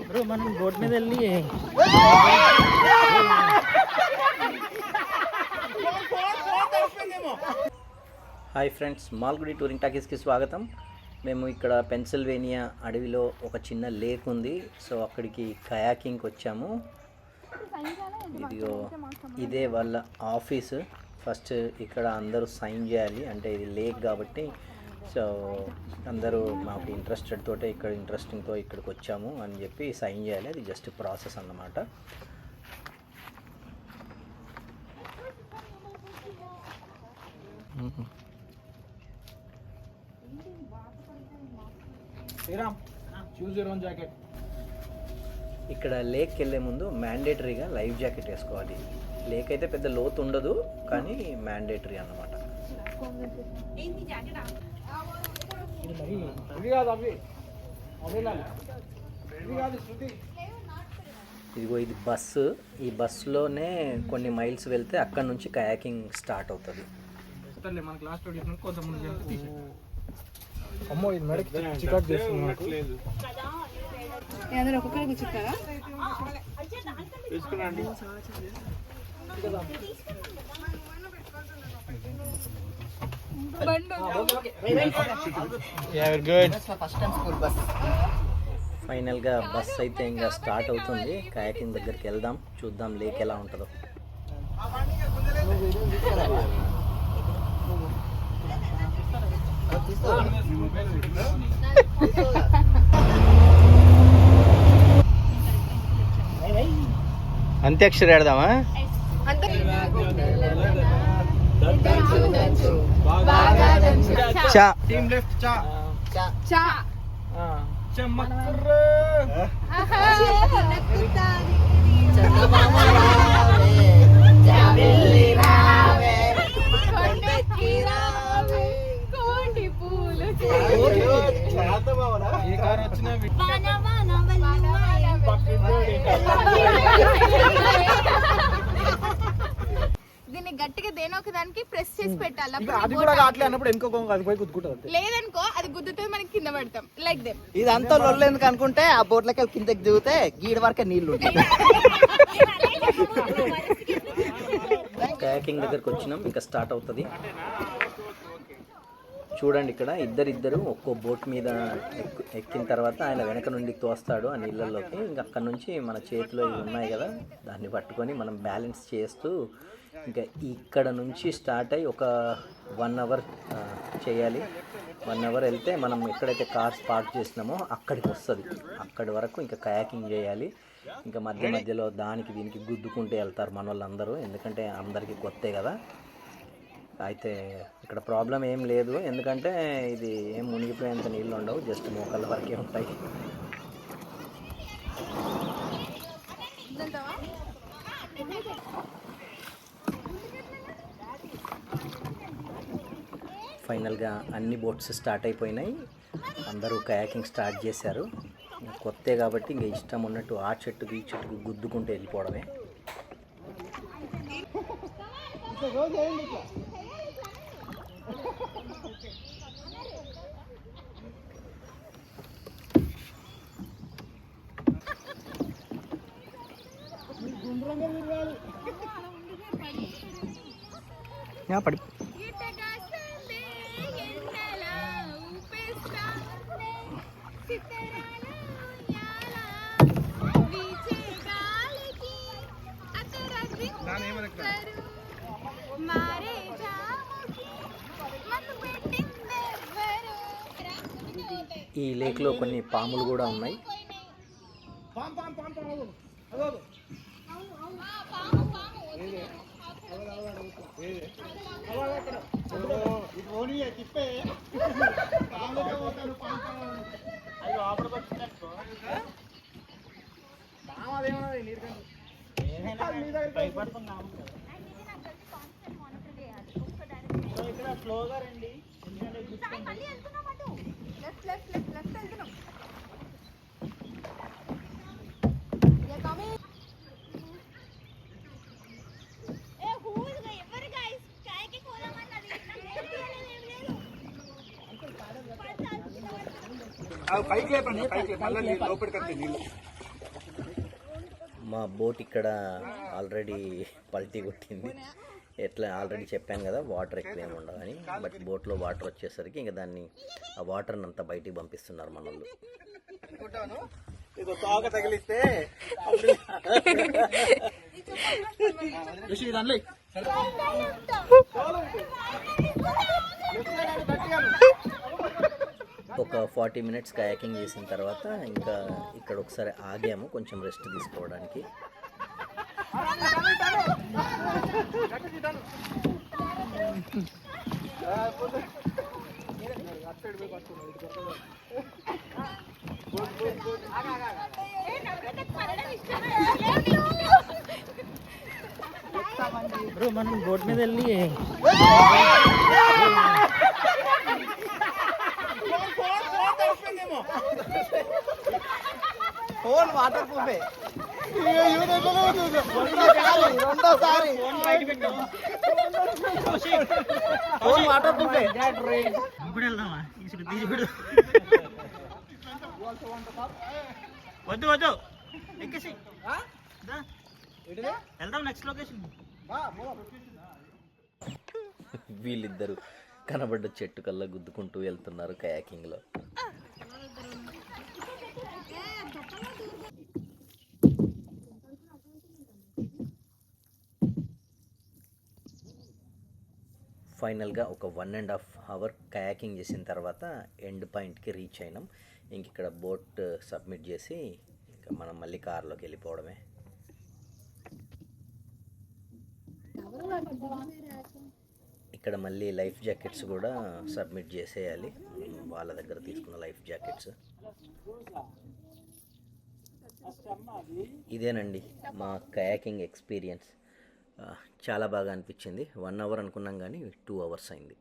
Bro మనం boat మీద వెళ్ళి హాయ్ ఫ్రెండ్స్, మాల్గుడి టూరింగ్ టాకీస్కి స్వాగతం. మేము ఇక్కడ పెన్సిల్వేనియా అడవిలో ఒక చిన్న లేక్ ఉంది, సో అక్కడికి కయాకింగ్కి వచ్చాము. ఇదిగో ఇదే వాళ్ళ ఆఫీసు. ఫస్ట్ ఇక్కడ అందరూ సైన్ చేయాలి, అంటే ఇది లేక్ కాబట్టి. సో అందరూ మాకు ఇంట్రెస్టెడ్ తోటే ఇక్కడ ఇంట్రెస్టింగ్తో ఇక్కడికి వచ్చాము అని చెప్పి సైన్ చేయాలి. అది జస్ట్ ప్రాసెస్ అన్నమాట. ఇక్కడ లేక్కి వెళ్ళే ముందు మ్యాండేటరీగా లైఫ్ జాకెట్ వేసుకోవాలి. లేక్ అయితే పెద్ద లోతు ఉండదు, కానీ మ్యాండేటరీ అన్నమాట. ఇదిగో ఇది బస్సు. ఈ బస్సులోనే కొన్ని మైల్స్ వెళ్తే అక్కడ నుంచి కయాకింగ్ స్టార్ట్ అవుతుంది. అమ్మో ఇది మెడకి చికాకు చేస్తుంది నాకు. అందరూ ఒక్కొక్కరికి చిక్కారా? ఫైనల్గా బస్ అయితే ఇంకా స్టార్ట్ అవుతుంది. కయాకింగ్ దగ్గరికి వెళ్దాం, చూద్దాం లేక్ ఎలా ఉంటుందో. అంత్యాక్షరి ఆడదామా? దీన్ని గట్టిగా దేనో ఒక దానికి ప్రెస్ చేసి పెట్టాలి. లేదనుకో అది గుద్దుతుంది, మనకి కింద పడతాం. లైక్ దెమ్ ఇదంతా లొల్లేందుకు అనుకుంటే ఆ బోట్లకి కిందకి దిగితే గీడ వరకే నీళ్లు ఉంటాయి. కయాకింగ్ దగ్గరకు వచ్చినాం, ఇంకా స్టార్ట్ అవుతుంది. చూడండి, ఇక్కడ ఇద్దరు ఒక్కో బోట్ మీద ఎక్కిన తర్వాత ఆయన వెనక నుండి తోస్తాడు ఆ నీళ్ళల్లోకి. ఇంకా అక్కడ నుంచి మన చేతిలో ఇవి ఉన్నాయి కదా, దాన్ని పట్టుకొని మనం బ్యాలెన్స్ చేస్తూ ఇంకా ఇక్కడ నుంచి స్టార్ట్ అయ్యి ఒక 1 అవర్ చేయాలి. 1 అవర్ వెళ్తే మనం ఎక్కడైతే కార్స్ పార్క్ చేసినామో అక్కడికి వస్తుంది. అక్కడి వరకు ఇంకా కయాకింగ్ చేయాలి. ఇంకా మధ్యలో దానికి దీనికి గుద్దుకుంటూ వెళ్తారు మన వాళ్ళందరూ, ఎందుకంటే అందరికీ కొత్తే కదా. అయితే ఇక్కడ ప్రాబ్లం ఏం లేదు, ఎందుకంటే ఇది ఏం మునిగిపోయేంత నీళ్ళు ఉండవు, జస్ట్ మోకాళ్ళ వరకే ఉంటాయి. ఫైనల్గా అన్ని బోట్స్ స్టార్ట్ అయిపోయినాయి, అందరూ కయాకింగ్ స్టార్ట్ చేశారు. కొత్తే కాబట్టి ఇంకా ఇష్టం ఉన్నట్టు ఆ చెట్టుకి ఈ చెట్టుకి గుద్దుకుంటూ వెళ్ళిపోవడమే. పడి ఈ లేక్లో కొన్ని పాములు కూడా ఉన్నాయి. స్లోగా రండి. మా బోట్ ఇక్కడ ఆల్రెడీ పల్టీ కొట్టింది. ఎట్లా ఆల్రెడీ చెప్పాను కదా, వాటర్ ఎక్కువ ఏమి ఉండవని. బట్ బోట్లో వాటర్ వచ్చేసరికి ఇంకా దాన్ని ఆ వాటర్ని అంతా బయటికి పంపిస్తున్నారు మన వాళ్ళు. తగిలిస్తే ఒక 40 minutes కయాకింగ్ చేసిన తర్వాత ఇంకా ఇక్కడ ఒకసారి ఆగాము కొంచెం రెస్ట్ తీసుకోవడానికి. బ్రో మనం బోట్ మీద వెళ్ళి ఫోన్ వాటర్ ప్రూఫే. రెండోసారి ఫోన్ వాటర్ ప్రూఫే. ఇప్పుడు వెళ్దామా? తీసుడు తీసుడు వద్దు వద్దు ఎక్కేసి వెళ్దాం నెక్స్ట్ లొకేషన్. వీళ్ళిద్దరు కనబడ్డ చెట్టు కల్లా గుద్దుకుంటూ వెళ్తున్నారు కయాకింగ్లో. ఫైనల్గా ఒక 1.5 hour కయాకింగ్ చేసిన తర్వాత ఎండ్ పాయింట్కి రీచ్ అయినాం. ఇంక ఇక్కడ బోట్ సబ్మిట్ చేసి ఇంకా మనం మళ్ళీ కార్లోకి వెళ్ళిపోవడమే. ఇక్కడ మళ్ళీ లైఫ్ జాకెట్స్ కూడా సబ్మిట్ చేసేయాలి, వాళ్ళ దగ్గర తీసుకున్న లైఫ్ జాకెట్స్. ఇదేనండి మా కయాకింగ్ ఎక్స్పీరియన్స్. చాలా బాగా అనిపించింది. 1 hour అనుకున్నాం కానీ 2 hours అయింది.